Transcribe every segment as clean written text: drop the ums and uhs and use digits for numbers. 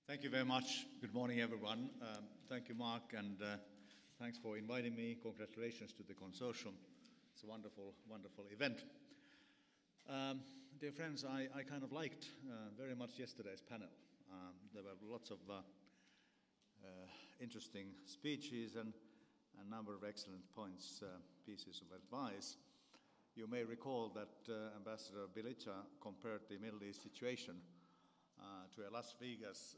Thank you very much. Good morning, everyone. Thank you, Mark, and thanks for inviting me. Congratulations to the consortium. It's a wonderful, wonderful event. Dear friends, I kind of liked very much yesterday's panel. There were lots of interesting speeches and a number of excellent points, pieces of advice. You may recall that Ambassador Bilica compared the Middle East situation to a Las Vegas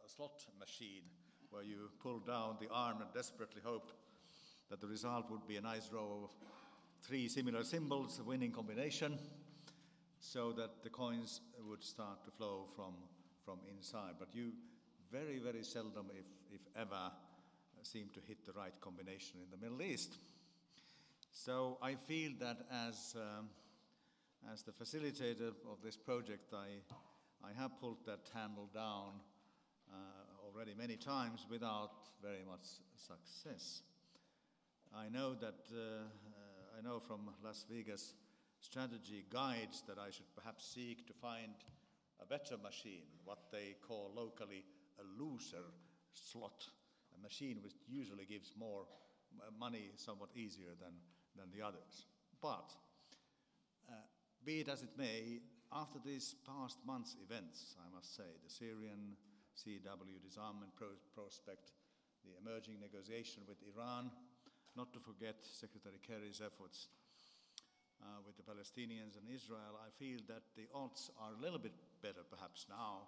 slot machine where you pull down the arm and desperately hope that the result would be a nice row of three similar symbols, a winning combination, so that the coins would start to flow from inside. But you very, very seldom, if ever, seem to hit the right combination in the Middle East. So I feel that as the facilitator of this project, I have pulled that handle down already many times without very much success. I know from Las Vegas strategy guides that I should perhaps seek to find a better machine, what they call locally a loser slot, a machine which usually gives more money somewhat easier than the others. But be it as it may, after these past months' events, I must say, the Syrian CW disarmament prospect, the emerging negotiation with Iran, not to forget Secretary Kerry's efforts with the Palestinians and Israel, I feel that the odds are a little bit better perhaps now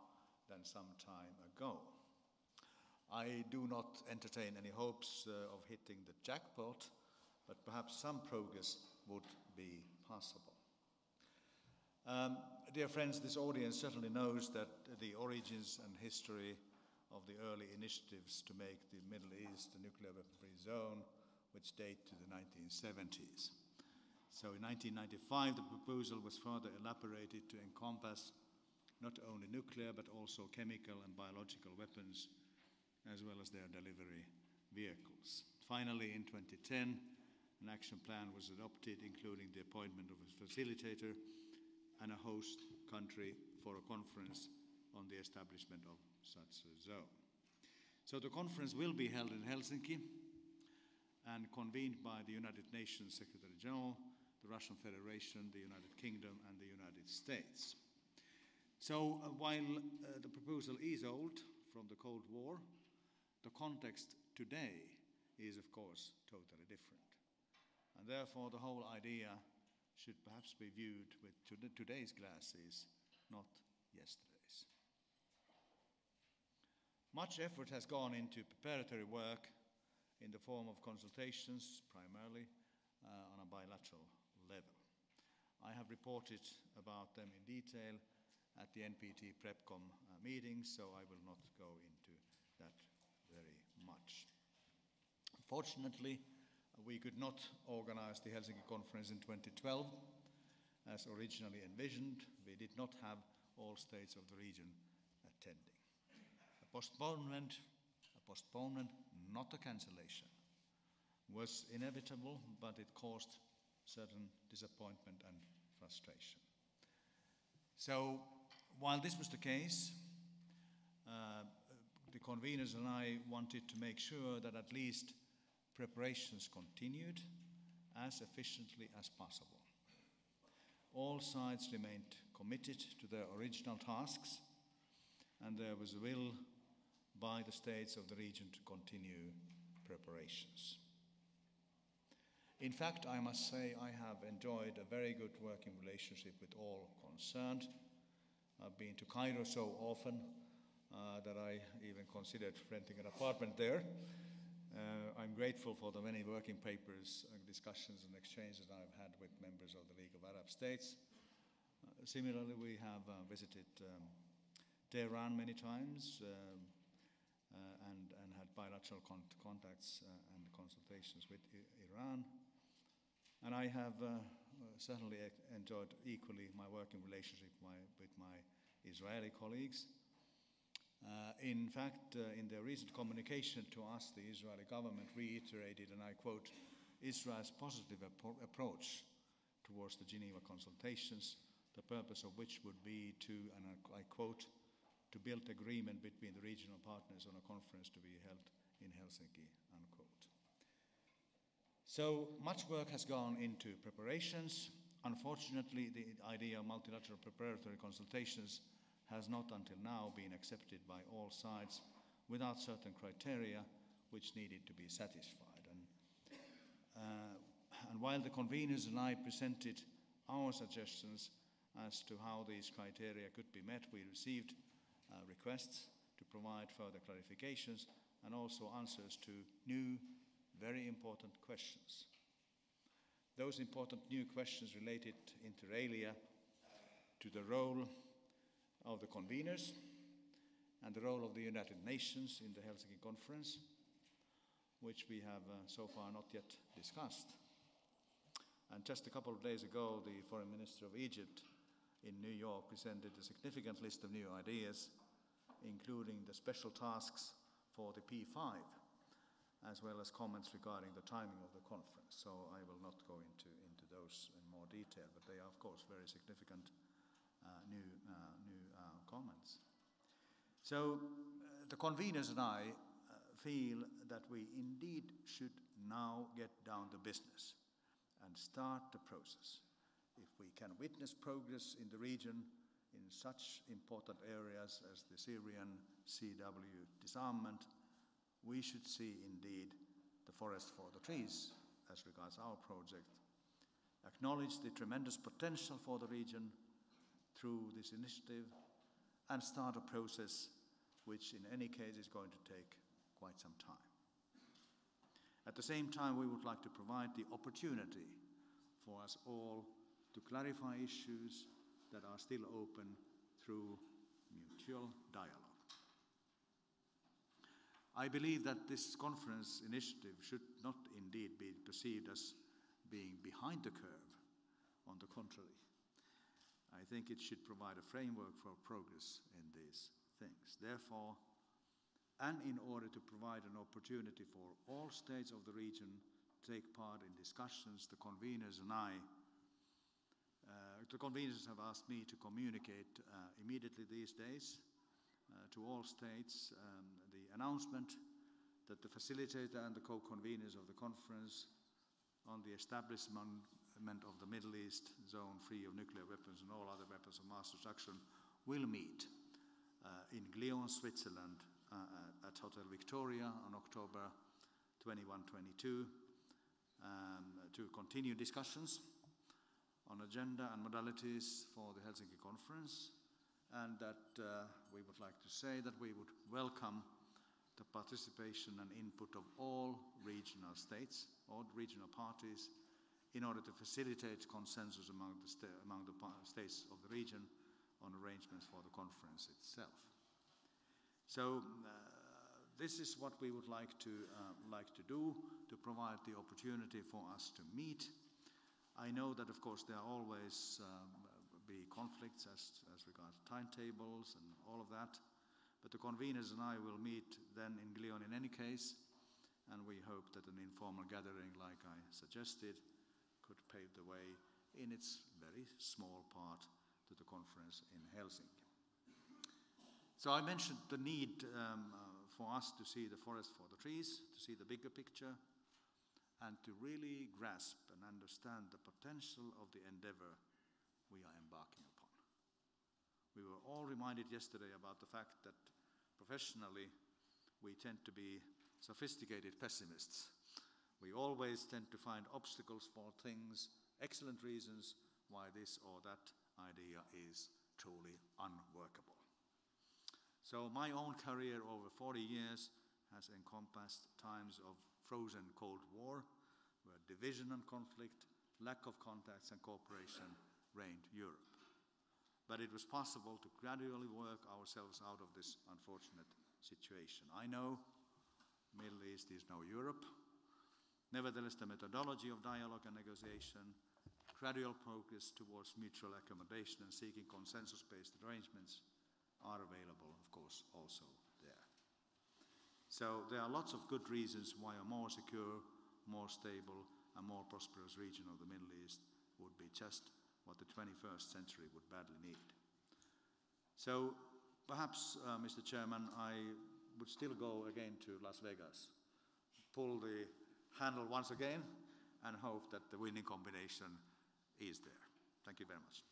than some time ago. I do not entertain any hopes of hitting the jackpot, but perhaps some progress would be possible. Dear friends, this audience certainly knows that the origins and history of the early initiatives to make the Middle East a nuclear weapon-free zone, which date to the 1970s. So in 1995, the proposal was further elaborated to encompass not only nuclear, but also chemical and biological weapons, as well as their delivery vehicles. Finally, in 2010, an action plan was adopted, including the appointment of a facilitator and a host country for a conference on the establishment of such a zone. So the conference will be held in Helsinki and convened by the United Nations Secretary General, the Russian Federation, the United Kingdom, and the United States. So while the proposal is old from the Cold War, the context today is, of course, totally different. And therefore, the whole idea should perhaps be viewed with today's glasses, not yesterday's. Much effort has gone into preparatory work in the form of consultations, primarily on a bilateral level. I have reported about them in detail at the NPT PrepCom meetings, so I will not go into that very much. Fortunately, we could not organize the Helsinki conference in 2012 as originally envisioned. We did not have all states of the region attending. A postponement, not a cancellation, was inevitable, but it caused certain disappointment and frustration. So while this was the case, the conveners and I wanted to make sure that at least preparations continued as efficiently as possible. All sides remained committed to their original tasks, and there was a will by the states of the region to continue preparations. In fact, I must say I have enjoyed a very good working relationship with all concerned. I've been to Cairo so often that I even considered renting an apartment there. I'm grateful for the many working papers, discussions and exchanges I've had with members of the League of Arab States. Similarly, we have visited Tehran many times and had bilateral contacts and consultations with Iran. And I have certainly enjoyed equally my working relationship with my Israeli colleagues. In fact, in their recent communication to us, the Israeli government reiterated, and I quote, Israel's positive approach towards the Geneva consultations, the purpose of which would be to, and I quote, to build agreement between the regional partners on a conference to be held in Helsinki, unquote. So much work has gone into preparations. Unfortunately, the idea of multilateral preparatory consultations has not until now been accepted by all sides without certain criteria which needed to be satisfied. And while the conveners and I presented our suggestions as to how these criteria could be met, we received requests to provide further clarifications and also answers to new, very important questions. Those important new questions related inter alia to the role of the conveners and the role of the United Nations in the Helsinki Conference, which we have so far not yet discussed. And just a couple of days ago, the Foreign Minister of Egypt in New York presented a significant list of new ideas, including the special tasks for the P5, as well as comments regarding the timing of the conference. So I will not go into those in more detail, but they are, of course, very significant new comments. So the conveners and I feel that we indeed should now get down to business and start the process. If we can witness progress in the region in such important areas as the Syrian CW disarmament, we should see indeed the forest for the trees as regards our project, acknowledge the tremendous potential for the region through this initiative, and start a process which in any case is going to take quite some time. At the same time, we would like to provide the opportunity for us all to clarify issues that are still open through mutual dialogue. I believe that this conference initiative should not indeed be perceived as being behind the curve. On the contrary, I think it should provide a framework for progress in these things. Therefore, and in order to provide an opportunity for all states of the region to take part in discussions, the conveners and the conveners have asked me to communicate immediately these days to all states the announcement that the facilitator and the co-conveners of the conference on the establishment of the Middle East zone free of nuclear weapons and all other weapons of mass destruction will meet in Glion, Switzerland at Hotel Victoria on October 21-22 to continue discussions on agenda and modalities for the Helsinki Conference, and that we would like to say that we would welcome the participation and input of all regional states, all regional parties, in order to facilitate consensus among the states of the region on arrangements for the conference itself. So this is what we would like to do, to provide the opportunity for us to meet. I know that, of course, there are always be conflicts as regards timetables and all of that, but the conveners and I will meet then in Glion in any case, and we hope that an informal gathering like I suggested could pave the way in its very small part to the conference in Helsinki. So I mentioned the need for us to see the forest for the trees, to see the bigger picture, and to really grasp and understand the potential of the endeavor we are embarking upon. We were all reminded yesterday about the fact that professionally we tend to be sophisticated pessimists. We always tend to find obstacles for things, excellent reasons why this or that idea is truly unworkable. So my own career over 40 years has encompassed times of frozen Cold War, where division and conflict, lack of contacts and cooperation reigned Europe. But it was possible to gradually work ourselves out of this unfortunate situation. I know Middle East is no Europe. Nevertheless, the methodology of dialogue and negotiation, gradual progress towards mutual accommodation and seeking consensus-based arrangements are available, of course, also there. So there are lots of good reasons why a more secure, more stable, and more prosperous region of the Middle East would be just what the 21st century would badly need. So perhaps, Mr. Chairman, I would still go again to Las Vegas, pull the handle once again, and hope that the winning combination is there. Thank you very much.